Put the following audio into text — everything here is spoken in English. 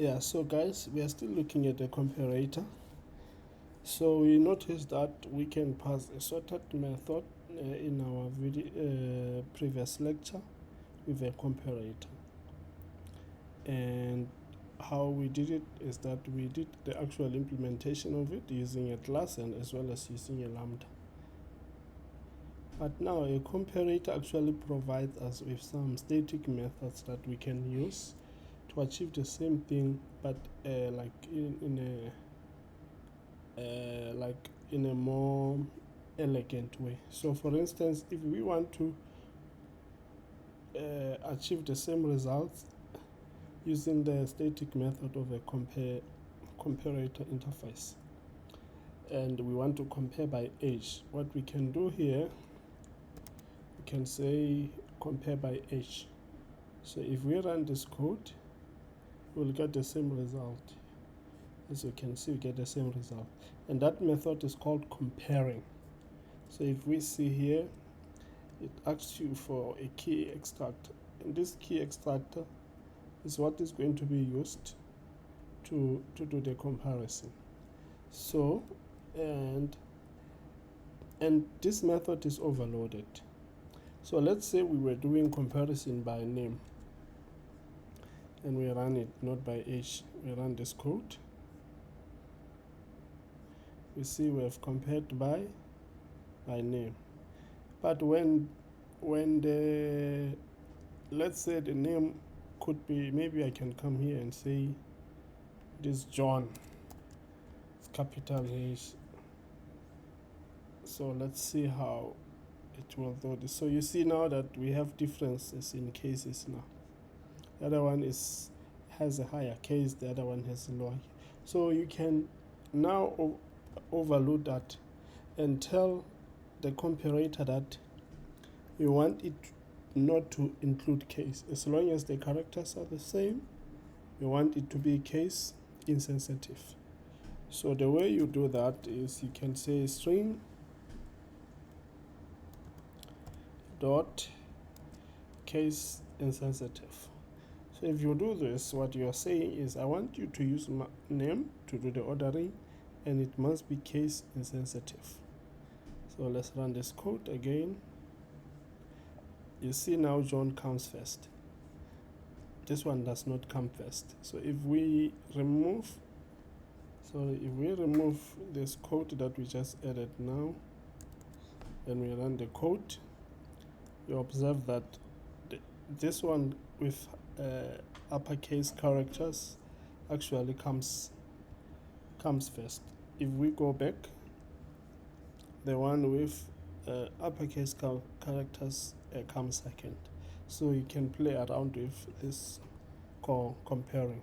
Yeah, so guys, we are still looking at the comparator. So we noticed that we can pass a sorted method in our video previous lecture with a comparator. And how we did it is that we did the actual implementation of it using a class and as well as using a lambda. But now a comparator actually provides us with some static methods that we can use to achieve the same thing, but like in a more elegant way. So for instance, if we want to achieve the same results using the static method of a comparator interface, and we want to compare by age, what we can do here, we can say compare by age. So if we run this code, we'll get the same result. As you can see, we get the same result, and that method is called comparing. So if we see here, it asks you for a key extractor, and this key extractor is what is going to be used to do the comparison. So and this method is overloaded. So let's say we were doing comparison by name, and we run it not by age. We run this code. We see we have compared by name, but when the, let's say the name could be, maybe I can come here and say this John, it's capital H. So let's see how it will do this. So you see now that we have differences in cases now. The other one has a higher case, the other one has a lower. So you can now overload that and tell the comparator that you want it not to include case. As long as the characters are the same, you want it to be case insensitive. So the way you do that is you can say string dot case insensitive. So if you do this, what you are saying is, I want you to use my name to do the ordering, and it must be case insensitive. So let's run this code again. You see now John comes first. This one does not come first. So if we remove this code that we just added now, and we run the code, you observe that this one with uppercase characters actually comes first. If we go back, the one with uppercase characters comes second. So you can play around with this comparing.